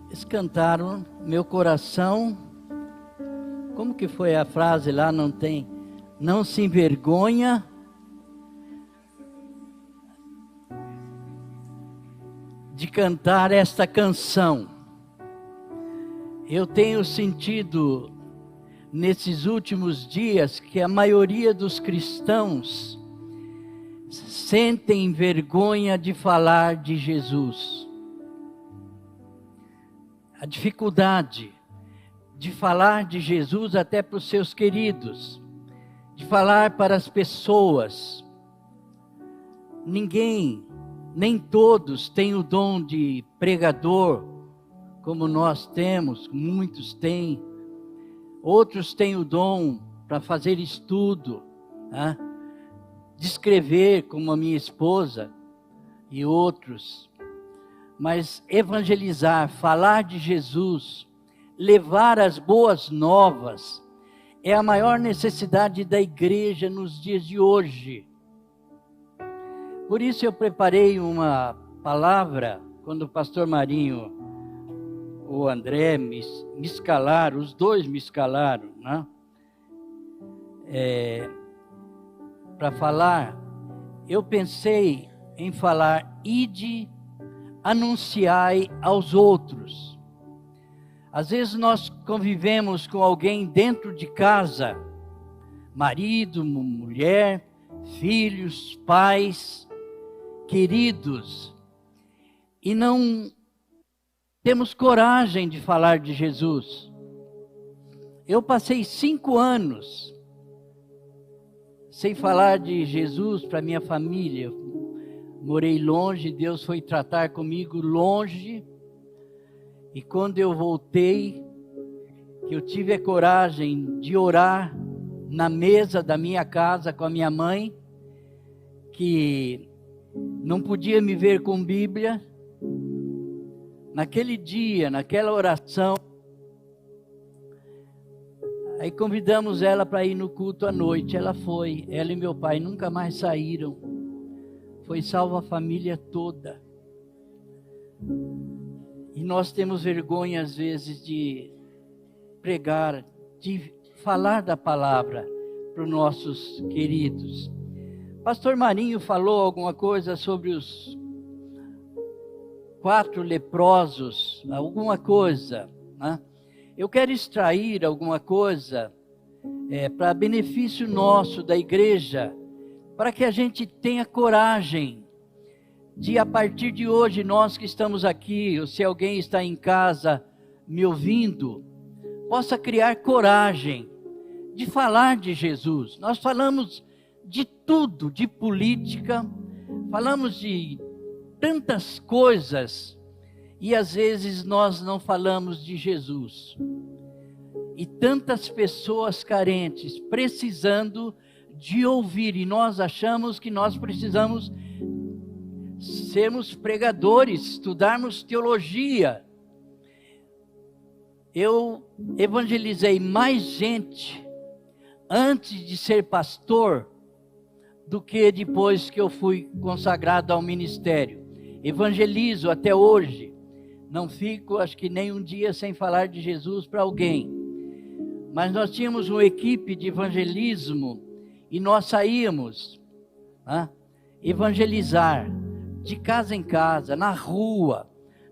Eles cantaram, meu coração, como que foi a frase lá? Não se envergonha de cantar esta canção. Eu tenho sentido nesses últimos dias que a maioria dos cristãos sentem vergonha de falar de Jesus. A dificuldade de falar de Jesus até para os seus queridos, de falar para as pessoas. Nem todos têm o dom de pregador, como nós temos, muitos têm. Outros têm o dom para fazer estudo, né? De escrever, como a minha esposa e outros. Mas evangelizar, falar de Jesus, levar as boas novas, é a maior necessidade da igreja nos dias de hoje. Por isso eu preparei uma palavra, quando o pastor Marinho, o André me escalaram, os dois me escalaram, né? Para falar, eu pensei em falar, ide, anunciai aos outros. Às vezes nós convivemos com alguém dentro de casa, marido, mulher, filhos, pais, queridos, e não temos coragem de falar de Jesus. Eu passei 5 anos sem falar de Jesus para minha família. Morei longe, Deus foi tratar comigo longe. E quando eu voltei, eu tive a coragem de orar na mesa da minha casa com a minha mãe, que não podia me ver com Bíblia. Naquele dia, naquela oração, aí convidamos ela para ir no culto à noite. Ela foi, ela e meu pai nunca mais saíram. Foi salva a família toda. E nós temos vergonha às vezes de pregar, de falar da palavra para os nossos queridos. Pastor Marinho falou alguma coisa sobre os 4 leprosos, alguma coisa, né? Eu quero extrair alguma coisa para benefício nosso da igreja, para que a gente tenha coragem de, a partir de hoje, nós que estamos aqui, ou se alguém está em casa me ouvindo, possa criar coragem de falar de Jesus. Nós falamos de tudo, de política, falamos de tantas coisas, e às vezes nós não falamos de Jesus. E tantas pessoas carentes, precisando de ouvir, e nós achamos que nós precisamos sermos pregadores, estudarmos teologia. Eu evangelizei mais gente antes de ser pastor do que depois que eu fui consagrado ao ministério. Evangelizo até hoje. Não fico, acho que nem um dia sem falar de Jesus para alguém. Mas nós tínhamos uma equipe de evangelismo e nós saíamos evangelizar de casa em casa, na rua,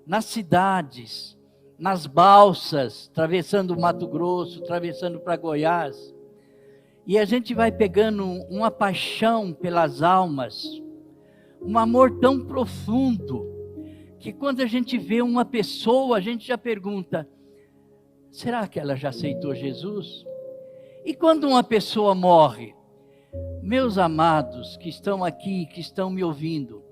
nas cidades, nas balsas, atravessando o Mato Grosso, atravessando para Goiás. E a gente vai pegando uma paixão pelas almas, um amor tão profundo, que quando a gente vê uma pessoa, a gente já pergunta, será que ela já aceitou Jesus? E quando uma pessoa morre, meus amados que estão aqui, que estão me ouvindo,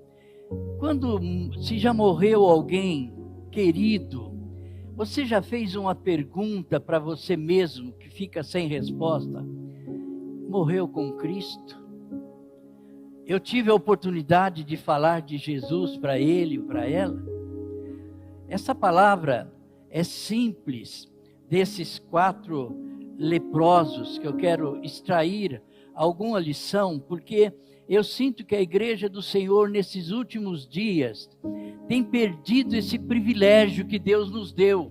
se já morreu alguém querido, você já fez uma pergunta para você mesmo, que fica sem resposta? Morreu com Cristo? Eu tive a oportunidade de falar de Jesus para ele ou para ela? Essa palavra é simples, desses 4 leprosos, que eu quero extrair alguma lição, porque Eu sinto que a igreja do Senhor, nesses últimos dias, tem perdido esse privilégio que Deus nos deu.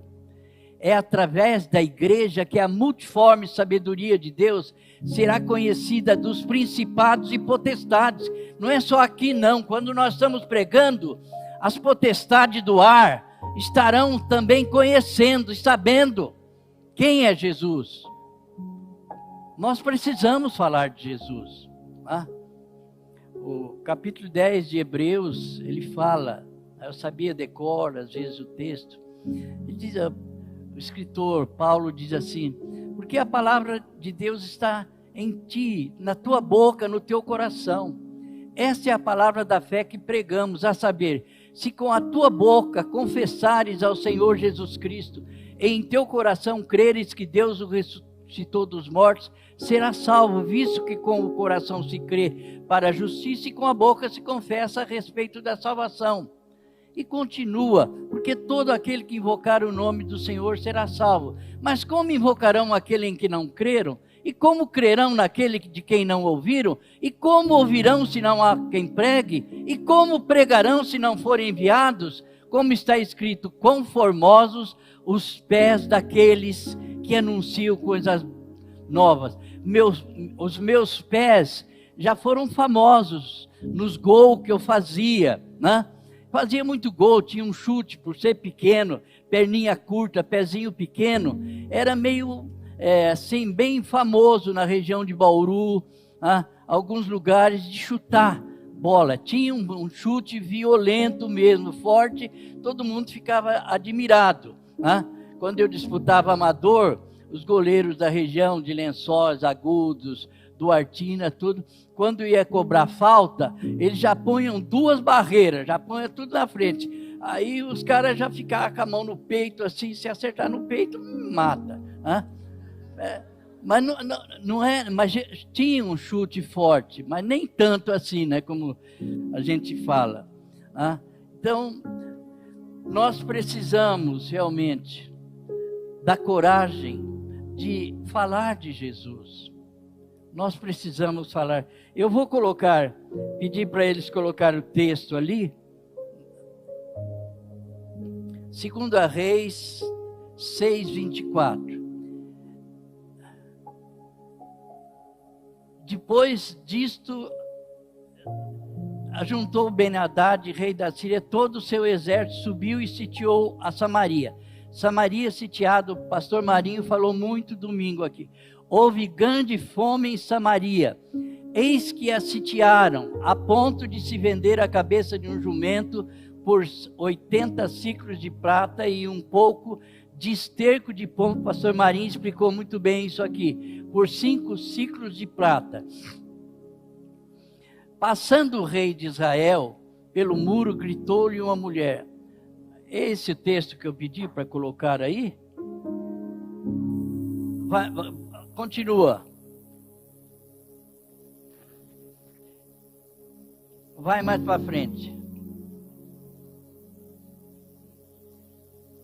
É através da igreja que a multiforme sabedoria de Deus será conhecida dos principados e potestades. Não é só aqui não, quando nós estamos pregando, as potestades do ar estarão também conhecendo e sabendo quem é Jesus. Nós precisamos falar de Jesus. O capítulo 10 de Hebreus, ele fala, eu sabia decora às vezes o texto, ele diz, o escritor Paulo diz assim, porque a palavra de Deus está em ti, na tua boca, no teu coração. Essa é a palavra da fé que pregamos, a saber, se com a tua boca confessares ao Senhor Jesus Cristo, e em teu coração creres que Deus o ressuscitou dos mortos, será salvo, visto que com o coração se crê para a justiça e com a boca se confessa a respeito da salvação. E continua, porque todo aquele que invocar o nome do Senhor será salvo. Mas como invocarão aquele em que não creram? E como crerão naquele de quem não ouviram? E como ouvirão se não há quem pregue? E como pregarão se não forem enviados? Como está escrito, quão formosos os pés daqueles que anunciam coisas novas. Os meus pés já foram famosos nos gols que eu fazia, né? Fazia muito gol, tinha um chute por ser pequeno, perninha curta, pezinho pequeno. Era meio, assim, bem famoso na região de Bauru, alguns lugares de chutar bola. Tinha um chute violento mesmo, forte, todo mundo ficava admirado. Quando eu disputava amador, os goleiros da região de Lençóis, Agudos, Duartina, tudo, quando ia cobrar falta, eles já punham 2 barreiras, já punham tudo na frente. Aí os caras já ficavam com a mão no peito, assim, se acertar no peito, mata. Mas não é, mas tinha um chute forte, mas nem tanto assim, né, como a gente fala. Então, nós precisamos realmente da coragem de falar de Jesus. Nós precisamos falar. Eu vou pedir para eles colocar o texto ali. 2 Reis 6:24. Depois disto, ajuntou Ben-Hadad, rei da Síria, todo o seu exército, subiu e sitiou a Samaria. Samaria sitiado, o pastor Marinho falou muito domingo aqui. Houve grande fome em Samaria. Eis que a sitiaram, a ponto de se vender a cabeça de um jumento por 80 ciclos de prata e um pouco de esterco de pão. O pastor Marinho explicou muito bem isso aqui. Por 5 ciclos de prata. Passando o rei de Israel pelo muro, gritou-lhe uma mulher. Esse é o texto que eu pedi para colocar aí. Continua. Vai mais para frente.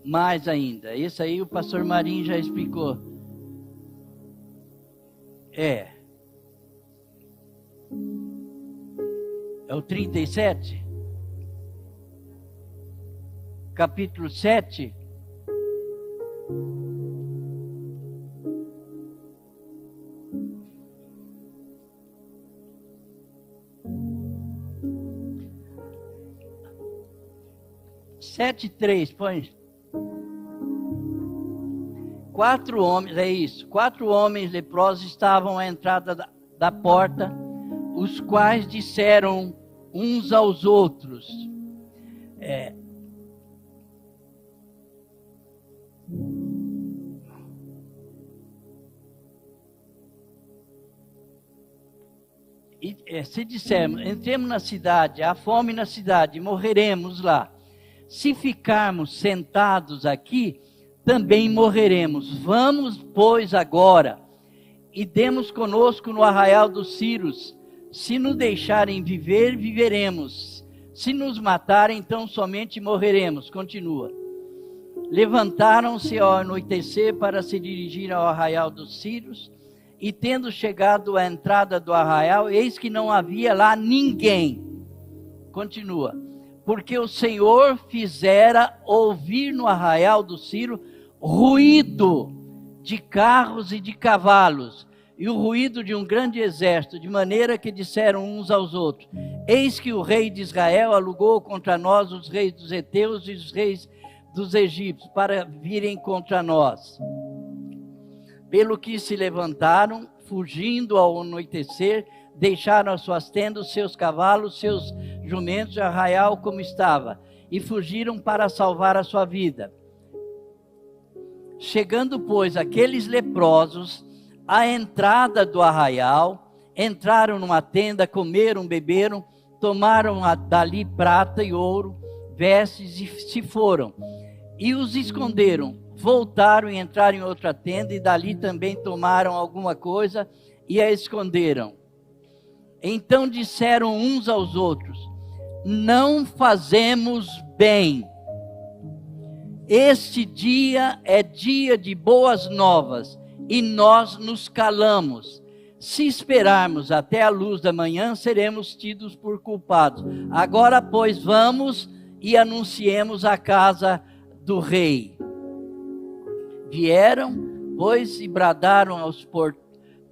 Mais ainda. Esse aí o pastor Marinho já explicou. É o 37? Capítulo 7. Sete, 3, põe. 4 homens, é isso. 4 homens leprosos estavam à entrada da porta, os quais disseram uns aos outros. Se dissermos, entremos na cidade, há fome na cidade, morreremos lá. Se ficarmos sentados aqui, também morreremos. Vamos, pois, agora, e demos conosco no arraial dos Círios. Se nos deixarem viver, viveremos. Se nos matarem, então somente morreremos. Continua. Levantaram-se ao anoitecer para se dirigir ao arraial dos Círios, E tendo chegado à entrada do arraial, eis que não havia lá ninguém. Continua. Porque o Senhor fizera ouvir no arraial do Ciro ruído de carros e de cavalos, e o ruído de um grande exército, de maneira que disseram uns aos outros: eis que o rei de Israel alugou contra nós os reis dos heteus e os reis dos egípcios, para virem contra nós. Pelo que se levantaram, fugindo ao anoitecer, deixaram as suas tendas, seus cavalos, seus jumentos, e arraial como estava, e fugiram para salvar a sua vida. Chegando, pois, aqueles leprosos à entrada do arraial, entraram numa tenda, comeram, beberam, tomaram dali prata e ouro, vestes, e se foram. E os esconderam, voltaram e entraram em outra tenda, e dali também tomaram alguma coisa e a esconderam. Então disseram uns aos outros: não fazemos bem. Este dia é dia de boas novas, e nós nos calamos. Se esperarmos até a luz da manhã, seremos tidos por culpados. Agora, pois, vamos e anunciemos a casa do rei. Vieram, pois, e bradaram aos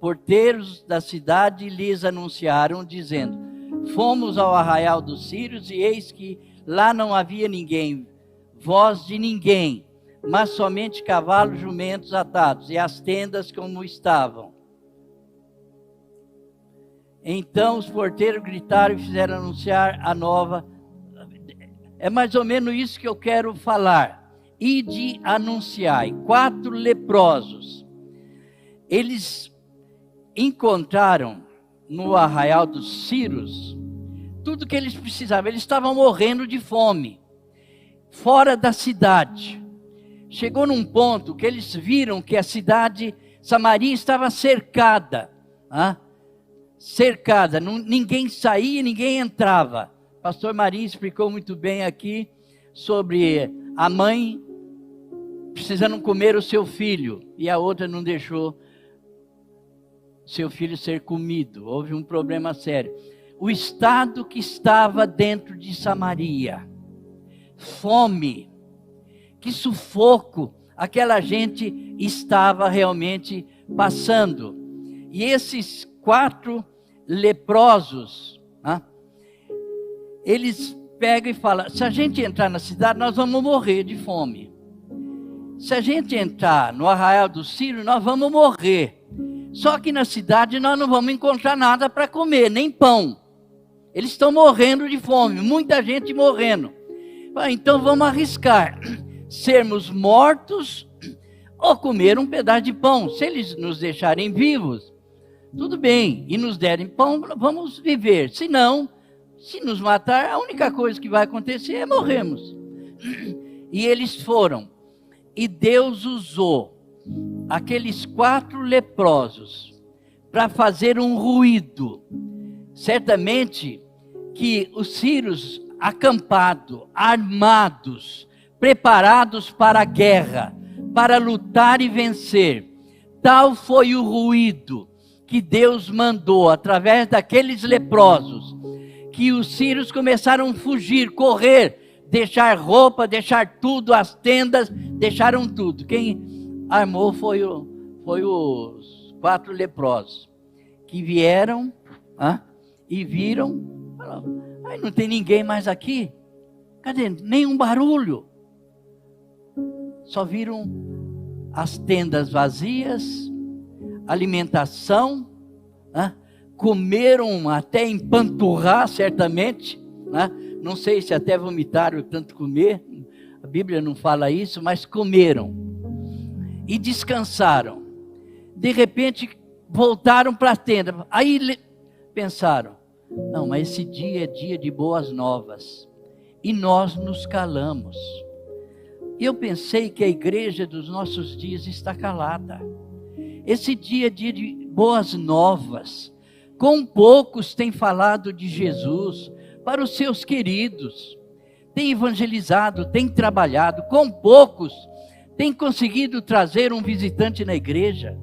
porteiros da cidade e lhes anunciaram, dizendo: fomos ao arraial dos sírios, e eis que lá não havia ninguém, voz de ninguém, mas somente cavalos, jumentos atados, e as tendas como estavam. Então os porteiros gritaram e fizeram anunciar a nova. É mais ou menos isso que eu quero falar. Ide anunciai. 4 leprosos. Eles encontraram no arraial dos sírios tudo que eles precisavam. Eles estavam morrendo de fome, fora da cidade. Chegou num ponto que eles viram que a cidade Samaria estava cercada. Cercada, ninguém saía, ninguém entrava. Pastor Marinho explicou muito bem aqui sobre a mãe precisando comer o seu filho, e a outra não deixou seu filho ser comido. Houve um problema sério. O estado que estava dentro de Samaria, fome, que sufoco aquela gente estava realmente passando. E esses 4 leprosos, eles pegam e falam: se a gente entrar na cidade, nós vamos morrer de fome. Se a gente entrar no arraial dos sírios, nós vamos morrer. Só que na cidade nós não vamos encontrar nada para comer, nem pão. Eles estão morrendo de fome, muita gente morrendo. Então vamos arriscar sermos mortos ou comer um pedaço de pão. Se eles nos deixarem vivos, tudo bem, e nos derem pão, vamos viver. Se não, se nos matar, a única coisa que vai acontecer é morrermos. E eles foram. E Deus usou aqueles 4 leprosos para fazer um ruído. Certamente que os sírios acampados, armados, preparados para a guerra, para lutar e vencer. Tal foi o ruído que Deus mandou através daqueles leprosos, que os sírios começaram a fugir, correr, deixar roupa, deixar tudo, as tendas, deixaram tudo. Quem armou foi os 4 leprosos, que vieram e viram, falaram: não tem ninguém mais aqui, cadê? Nenhum barulho. Só viram as tendas vazias, alimentação, comeram até empanturrar, certamente, não sei se até vomitaram tanto comer, a Bíblia não fala isso, mas comeram e descansaram. De repente voltaram para a tenda, aí pensaram: não, mas esse dia é dia de boas novas, e nós nos calamos. Eu pensei que a igreja dos nossos dias está calada. Esse dia é dia de boas novas. Com poucos tem falado de Jesus para os seus queridos. Tem evangelizado, tem trabalhado. Com poucos tem conseguido trazer um visitante na igreja.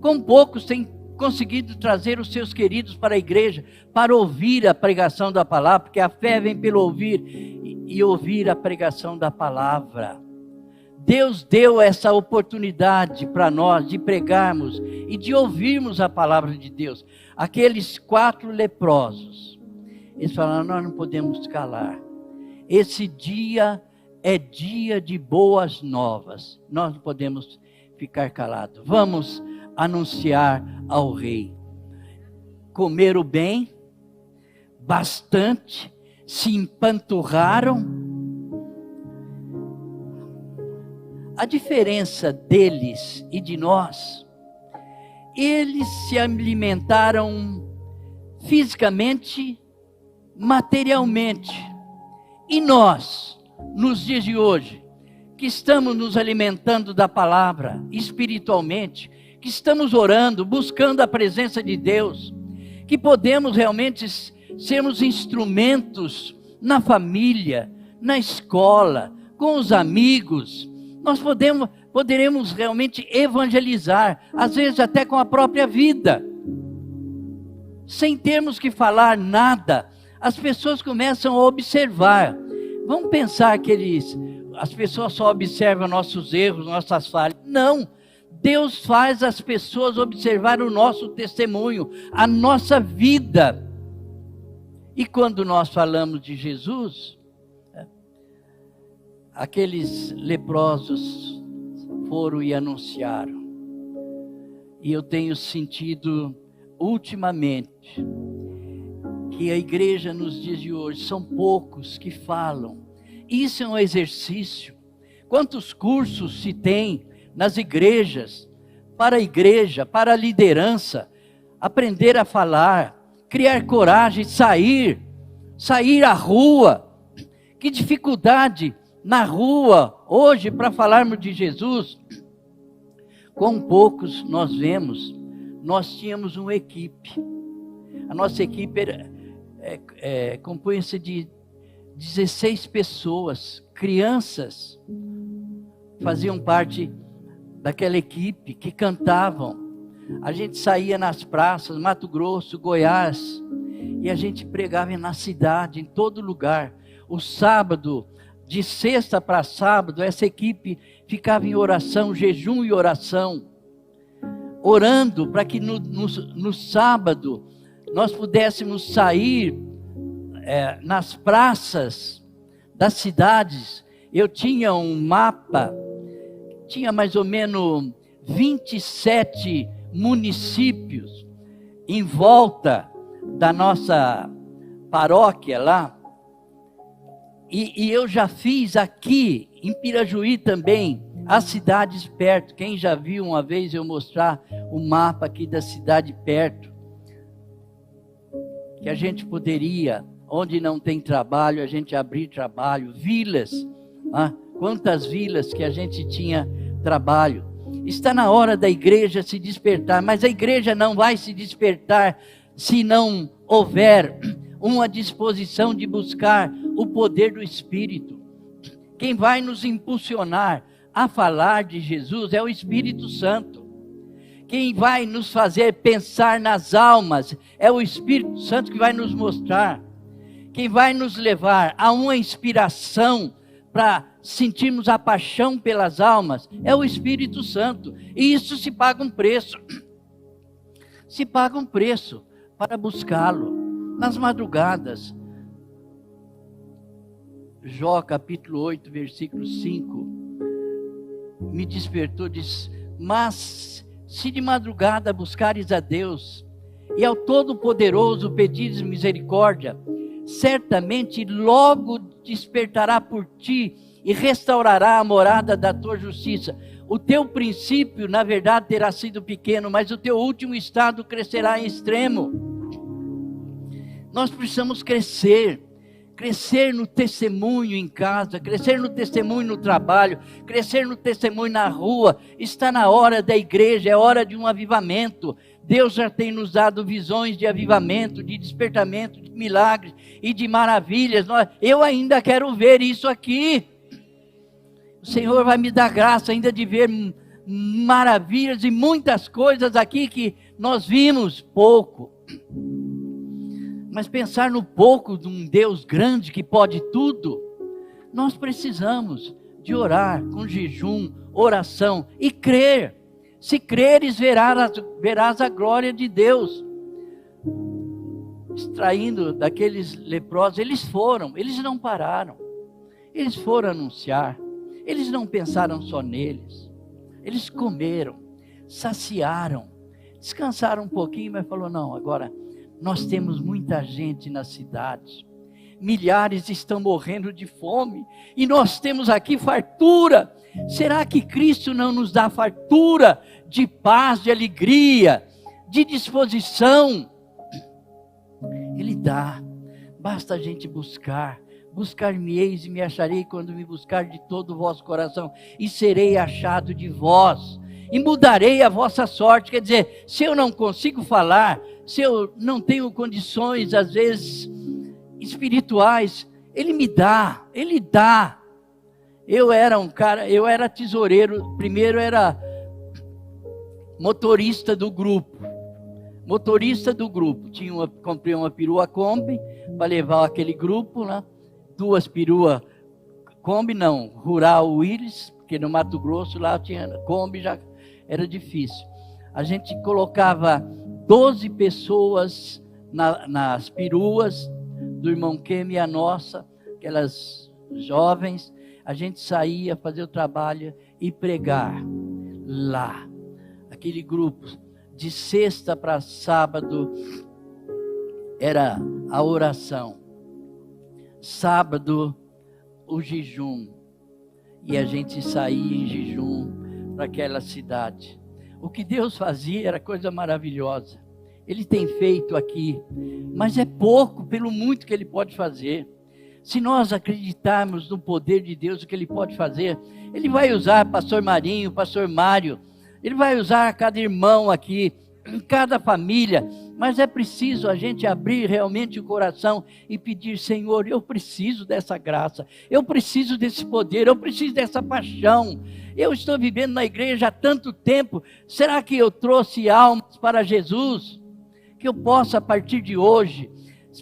Com poucos têm conseguido trazer os seus queridos para a igreja, para ouvir a pregação da palavra, porque a fé vem pelo ouvir e ouvir a pregação da palavra. Deus deu essa oportunidade para nós de pregarmos e de ouvirmos a palavra de Deus. Aqueles 4 leprosos, eles falaram: nós não podemos calar. Esse dia é dia de boas novas. Nós não podemos ficar calados. Vamos anunciar ao rei. Comeram bem, bastante, se empanturraram. A diferença deles e de nós, eles se alimentaram fisicamente, materialmente. E nós, nos dias de hoje, que estamos nos alimentando da palavra espiritualmente, que estamos orando, buscando a presença de Deus, que podemos realmente sermos instrumentos na família, na escola, com os amigos. Nós poderemos realmente evangelizar, às vezes até com a própria vida, sem termos que falar nada. As pessoas começam a observar. Vamos pensar que as pessoas só observam nossos erros, nossas falhas. Não, Deus faz as pessoas observar o nosso testemunho, a nossa vida. E quando nós falamos de Jesus, aqueles leprosos foram e anunciaram. E eu tenho sentido ultimamente que a igreja nos dias de hoje são poucos que falam. Isso é um exercício. Quantos cursos se tem nas igrejas, para a igreja, para a liderança, aprender a falar, criar coragem, sair à rua. Que dificuldade na rua hoje para falarmos de Jesus. Com poucos nós vemos. Nós tínhamos uma equipe. A nossa equipe compunha-se de 16 pessoas, crianças, faziam parte daquela equipe que cantavam. A gente saía nas praças, Mato Grosso, Goiás, e a gente pregava na cidade, em todo lugar. O sábado, de sexta para sábado, essa equipe ficava em oração, jejum e oração, orando para que no sábado nós pudéssemos sair nas praças das cidades. Eu tinha um mapa, tinha mais ou menos 27 municípios em volta da nossa paróquia lá. E eu já fiz aqui em Pirajuí também, as cidades perto. Quem já viu uma vez eu mostrar o mapa aqui da cidade perto, que a gente poderia, onde não tem trabalho, a gente abrir trabalho, vilas, quantas vilas que a gente tinha trabalho. Está na hora da igreja se despertar, mas a igreja não vai se despertar se não houver uma disposição de buscar o poder do Espírito. Quem vai nos impulsionar a falar de Jesus é o Espírito Santo. Quem vai nos fazer pensar nas almas é o Espírito Santo que vai nos mostrar. Quem vai nos levar a uma inspiração para sentirmos a paixão pelas almas é o Espírito Santo. E isso se paga um preço. Se paga um preço para buscá-lo. Nas madrugadas, Jó capítulo 8, versículo 5, me despertou, diz: mas se de madrugada buscares a Deus, e ao Todo-Poderoso pedires misericórdia, certamente logo despertará por ti, e restaurará a morada da tua justiça. O teu princípio, na verdade, terá sido pequeno, mas o teu último estado crescerá em extremo. Nós precisamos crescer no testemunho em casa, crescer no testemunho no trabalho, crescer no testemunho na rua. Está na hora da igreja, é hora de um avivamento. Deus já tem nos dado visões de avivamento, de despertamento, de milagres e de maravilhas. Eu ainda quero ver isso aqui. O Senhor vai me dar graça ainda de ver maravilhas e muitas coisas aqui que nós vimos pouco. Mas pensar no pouco de um Deus grande que pode tudo, nós precisamos de orar com jejum, oração e crer. Se creres, verás a glória de Deus. Extraindo daqueles leprosos, eles não pararam. Eles foram anunciar. Eles não pensaram só neles. Eles comeram, saciaram, descansaram um pouquinho, mas falou, não, agora nós temos muita gente na cidade. Milhares estão morrendo de fome e nós temos aqui fartura. Será que Cristo não nos dá fartura de paz, de alegria, de disposição? Ele dá, basta a gente buscar. Buscar-me-eis e me acharei quando me buscar de todo o vosso coração, e serei achado de vós, e mudarei a vossa sorte. Quer dizer, se eu não consigo falar, se eu não tenho condições, às vezes, espirituais, Ele me dá, Ele dá. Eu era tesoureiro, primeiro era motorista do grupo. Comprei uma perua Kombi para levar aquele grupo, né? 2 peruas Kombi, não, Rural Willys, porque no Mato Grosso lá tinha Kombi, já era difícil. A gente colocava 12 pessoas nas peruas do irmão Kemi e a nossa, aquelas jovens. A gente saía fazer o trabalho e pregar lá. Aquele grupo, de sexta para sábado, era a oração. Sábado, o jejum. E a gente saía em jejum para aquela cidade. O que Deus fazia era coisa maravilhosa. Ele tem feito aqui, mas é pouco pelo muito que Ele pode fazer. Se nós acreditarmos no poder de Deus, o que Ele pode fazer, Ele vai usar pastor Marinho, pastor Mário, Ele vai usar cada irmão aqui, em cada família, mas é preciso a gente abrir realmente o coração e pedir, Senhor, eu preciso dessa graça, eu preciso desse poder, eu preciso dessa paixão. Eu estou vivendo na igreja há tanto tempo, será que eu trouxe almas para Jesus? Que eu possa, a partir de hoje,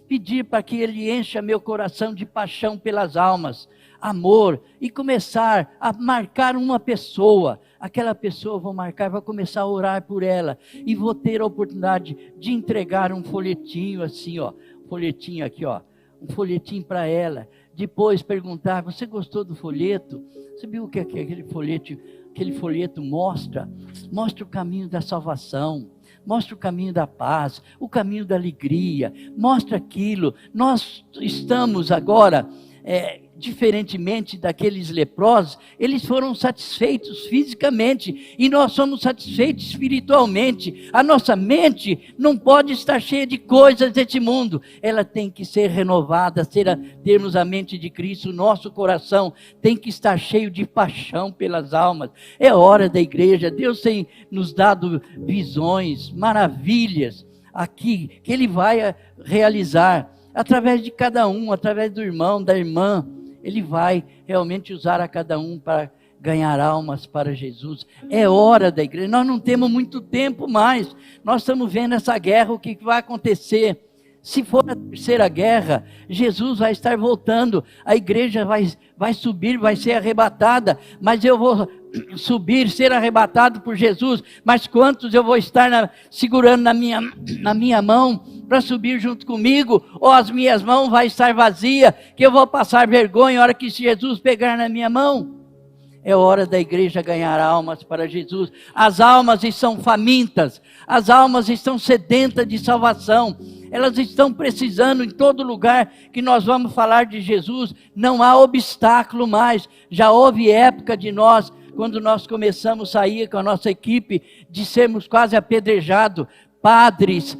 pedir para que Ele encha meu coração de paixão pelas almas, amor, e começar a marcar uma pessoa. Aquela pessoa eu vou marcar, vou começar a orar por ela, e vou ter a oportunidade de entregar um folhetinho assim, ó, folhetinho aqui, ó, um folhetinho para ela. Depois perguntar, você gostou do folheto? Você viu o que aquele folheto mostra? Mostra o caminho da salvação. Mostra o caminho da paz, o caminho da alegria, mostra aquilo. Nós estamos agora, diferentemente daqueles leprosos, eles foram satisfeitos fisicamente, e nós somos satisfeitos espiritualmente. A nossa mente não pode estar cheia de coisas desse mundo, ela tem que ser renovada, termos a mente de Cristo. O nosso coração tem que estar cheio de paixão pelas almas. É hora da igreja, Deus tem nos dado visões, maravilhas aqui, que Ele vai realizar através de cada um, através do irmão, da irmã. Ele vai realmente usar a cada um para ganhar almas para Jesus. É hora da igreja. Nós não temos muito tempo mais. Nós estamos vendo essa guerra, o que vai acontecer. Se for a terceira guerra, Jesus vai estar voltando. A igreja vai subir, vai ser arrebatada. Mas eu vou subir, ser arrebatado por Jesus. Mas quantos eu vou estar segurando na minha mão para subir junto comigo? Ou as minhas mãos vão estar vazias, que eu vou passar vergonha na hora que Jesus pegar na minha mão? É hora da igreja ganhar almas para Jesus. As almas estão famintas, as almas estão sedentas de salvação. Elas estão precisando em todo lugar que nós vamos falar de Jesus. Não há obstáculo mais. Já houve época de nós, quando nós começamos a sair com a nossa equipe, de sermos quase apedrejados, padres,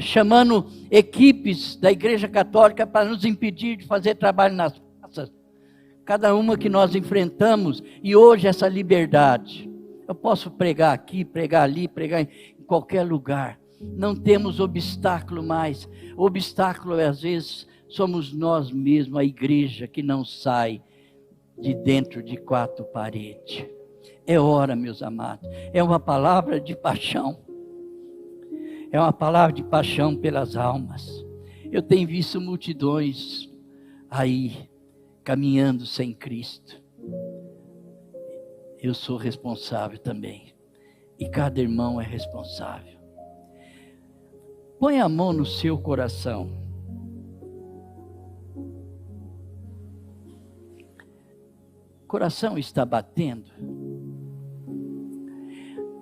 chamando equipes da igreja católica para nos impedir de fazer trabalho nas praças. Cada uma que nós enfrentamos, e hoje essa liberdade. Eu posso pregar aqui, pregar ali, pregar em qualquer lugar. Não temos obstáculo mais. O obstáculo, às vezes, somos nós mesmos, a igreja que não sai de dentro de 4 paredes. É hora, meus amados. É uma palavra de paixão. É uma palavra de paixão pelas almas. Eu tenho visto multidões aí, caminhando sem Cristo. Eu sou responsável também. E cada irmão é responsável. Põe a mão no seu coração. O coração está batendo.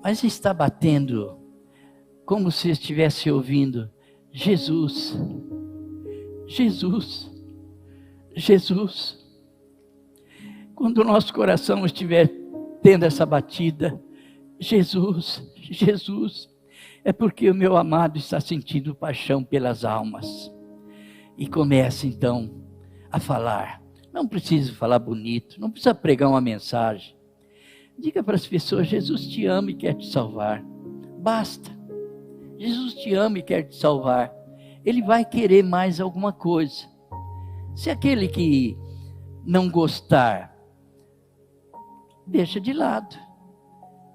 Mas está batendo como se estivesse ouvindo Jesus, Jesus, Jesus. Quando o nosso coração estiver tendo essa batida, Jesus, Jesus, é porque o meu amado está sentindo paixão pelas almas. E começa então a falar. Não precisa falar bonito, não precisa pregar uma mensagem. Diga para as pessoas, Jesus te ama e quer te salvar. Basta. Jesus te ama e quer te salvar. Ele vai querer mais alguma coisa. Se aquele que não gostar, deixa de lado.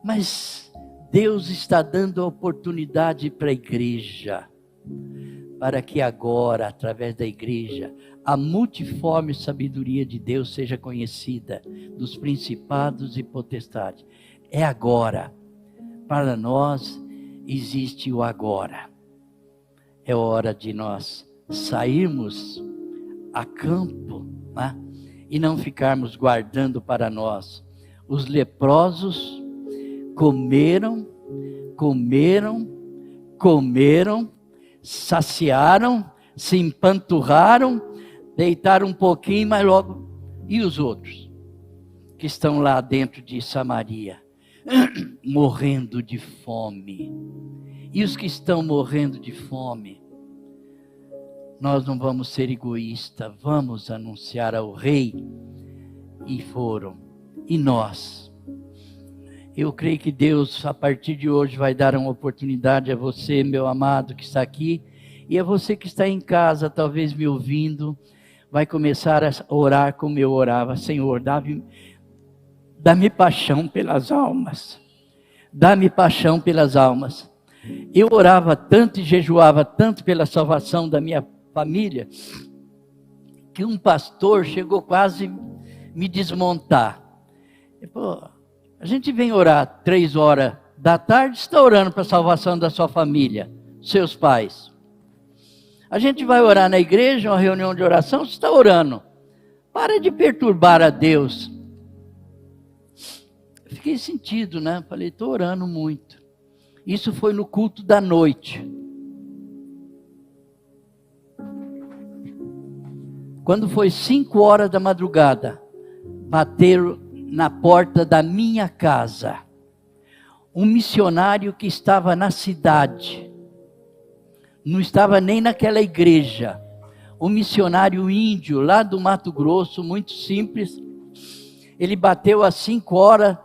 Mas Deus está dando a oportunidade para a igreja, para que agora, através da igreja, a multiforme sabedoria de Deus seja conhecida, dos principados e potestades. É agora. Para nós existe o agora. É hora de nós sairmos a campo, né? E não ficarmos guardando para nós. Os leprosos comeram, saciaram, se empanturraram, deitaram um pouquinho, mas logo... E os outros? Que estão lá dentro de Samaria, morrendo de fome. E os que estão morrendo de fome, nós não vamos ser egoístas, vamos anunciar ao rei. E foram. E nós? Eu creio que Deus, a partir de hoje, vai dar uma oportunidade a você, meu amado, que está aqui, e a você que está em casa, talvez me ouvindo, vai começar a orar como eu orava. Senhor, dá-me paixão pelas almas. Dá-me paixão pelas almas. Eu orava tanto e jejuava tanto pela salvação da minha família, que um pastor chegou quase me desmontar. Pô, a gente vem orar 3 horas da tarde, está orando para a salvação da sua família, seus pais. A gente vai orar na igreja, uma reunião de oração, você está orando. Para de perturbar a Deus. Fiquei sentido, né? Falei, estou orando muito. Isso foi no culto da noite. Quando foi 5 horas da madrugada, bateram na porta da minha casa. Um missionário que estava na cidade. Não estava nem naquela igreja. Um missionário índio lá do Mato Grosso, muito simples. Ele bateu às 5 horas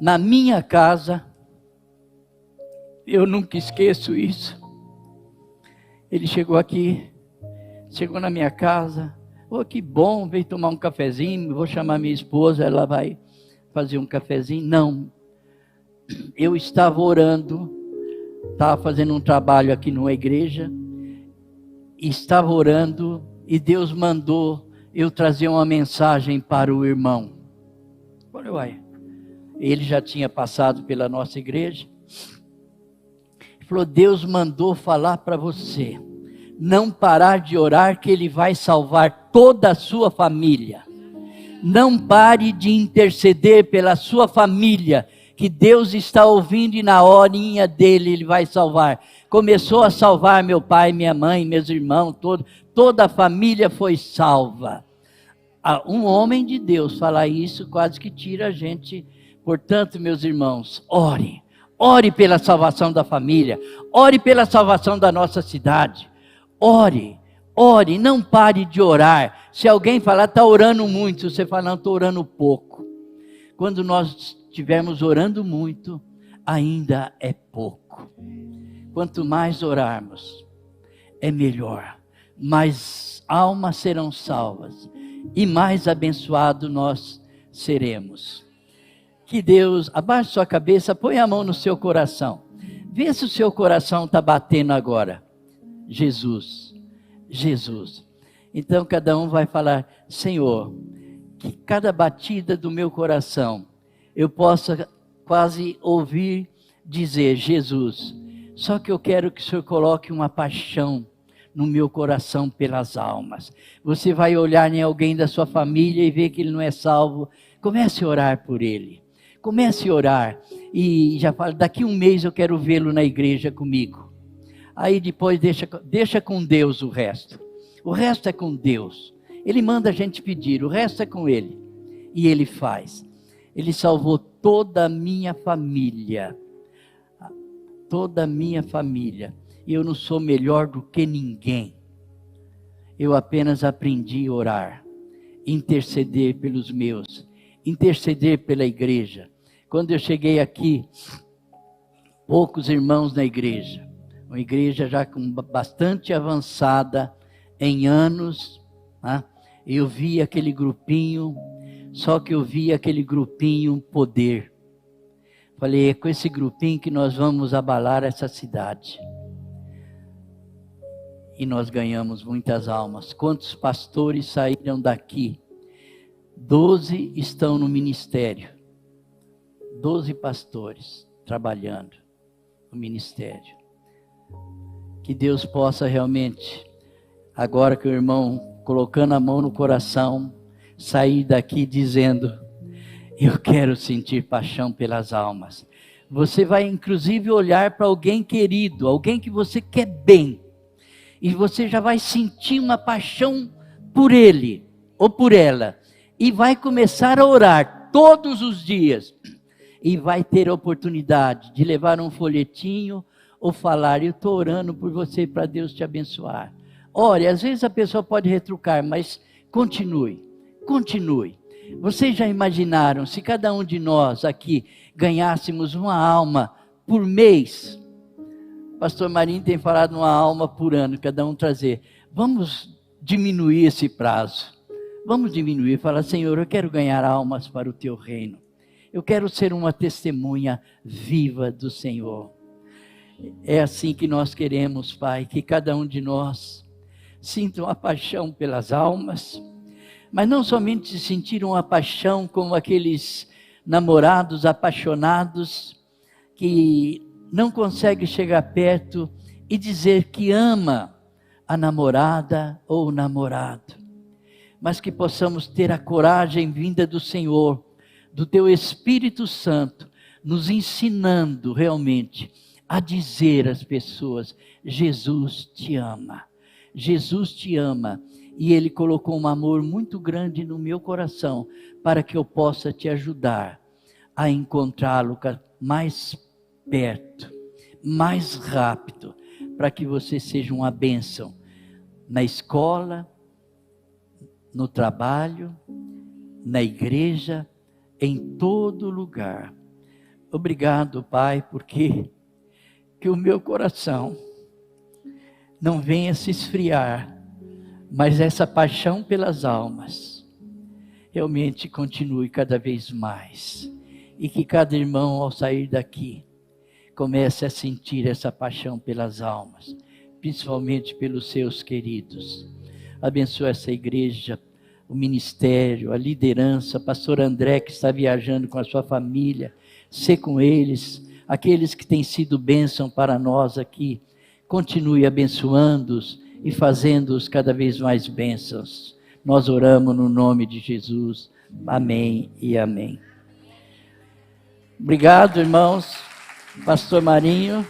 na minha casa. Eu nunca esqueço isso. Ele chegou aqui, chegou na minha casa. Oh, que bom, veio tomar um cafezinho. Vou chamar minha esposa, ela vai fazer um cafezinho. Não, eu estava orando, estava fazendo um trabalho aqui numa igreja, estava orando e Deus mandou eu trazer uma mensagem para o irmão. Olha, uai, ele já tinha passado pela nossa igreja. Ele falou, Deus mandou falar para você, não parar de orar que Ele vai salvar toda a sua família. Não pare de interceder pela sua família, que Deus está ouvindo e na horinha dele Ele vai salvar. Começou a salvar meu pai, minha mãe, meus irmãos, toda a família foi salva. Um homem de Deus falar isso quase que tira a gente. Portanto, meus irmãos, ore. Ore pela salvação da família. Ore pela salvação da nossa cidade. Ore, ore, não pare de orar. Se alguém falar, está orando muito, você fala, não, estou orando pouco. Quando nós estivermos orando muito, ainda é pouco. Quanto mais orarmos, é melhor. Mais almas serão salvas e mais abençoados nós seremos. que Deus, abaixe sua cabeça, põe a mão no seu coração. Vê se o seu coração está batendo agora. Jesus, Jesus. Então cada um vai falar: Senhor, que cada batida do meu coração eu possa quase ouvir dizer Jesus. Só que eu quero que o Senhor coloque uma paixão no meu coração pelas almas. Você vai olhar em alguém da sua família e ver que ele não é salvo. Comece a orar por ele. Comece a orar. E já fala: daqui um mês eu quero vê-lo na igreja comigo. Aí depois deixa com Deus o resto. O resto é com Deus. Ele manda a gente pedir, o resto é com Ele. E Ele faz. Ele salvou toda a minha família. Toda a minha família. E eu não sou melhor do que ninguém. Eu apenas aprendi a orar. Interceder pelos meus. Interceder pela igreja. Quando eu cheguei aqui, poucos irmãos na igreja. Uma igreja já bastante avançada em anos, né? Eu vi aquele grupinho, só que eu vi aquele grupinho poder. Falei: é com esse grupinho que nós vamos abalar essa cidade. E nós ganhamos muitas almas. Quantos pastores saíram daqui? 12 estão no ministério. 12 pastores trabalhando no ministério. Que Deus possa realmente, agora que o irmão colocando a mão no coração, sair daqui dizendo: eu quero sentir paixão pelas almas. Você vai inclusive olhar para alguém querido, alguém que você quer bem, e você já vai sentir uma paixão por ele ou por ela, e vai começar a orar todos os dias, e vai ter a oportunidade de levar um folhetinho ou falar: eu estou orando por você para Deus te abençoar. Ore, às vezes a pessoa pode retrucar, mas continue, continue. Vocês já imaginaram se cada um de nós aqui ganhássemos uma alma por mês? Pastor Marinho tem falado uma alma por ano, cada um trazer. Vamos diminuir esse prazo. Vamos diminuir, falar: Senhor, eu quero ganhar almas para o teu reino. Eu quero ser uma testemunha viva do Senhor. É assim que nós queremos, Pai, que cada um de nós sinta uma paixão pelas almas, mas não somente sentir uma paixão como aqueles namorados apaixonados que não conseguem chegar perto e dizer que ama a namorada ou o namorado, mas que possamos ter a coragem vinda do Senhor, do teu Espírito Santo, nos ensinando realmente a dizer às pessoas: Jesus te ama, Jesus te ama, e Ele colocou um amor muito grande no meu coração, para que eu possa te ajudar a encontrá-lo mais perto, mais rápido, para que você seja uma bênção na escola, no trabalho, na igreja, em todo lugar. Obrigado, Pai, porque que o meu coração não venha se esfriar, mas essa paixão pelas almas realmente continue cada vez mais, e que cada irmão, ao sair daqui, comece a sentir essa paixão pelas almas, principalmente pelos seus queridos. Abençoa essa igreja, o ministério, a liderança, pastor André, que está viajando com a sua família, ser com eles, aqueles que têm sido bênção para nós aqui, continue abençoando-os e fazendo-os cada vez mais bênçãos. Nós oramos no nome de Jesus. Amém e amém. Obrigado, irmãos. Pastor Marinho.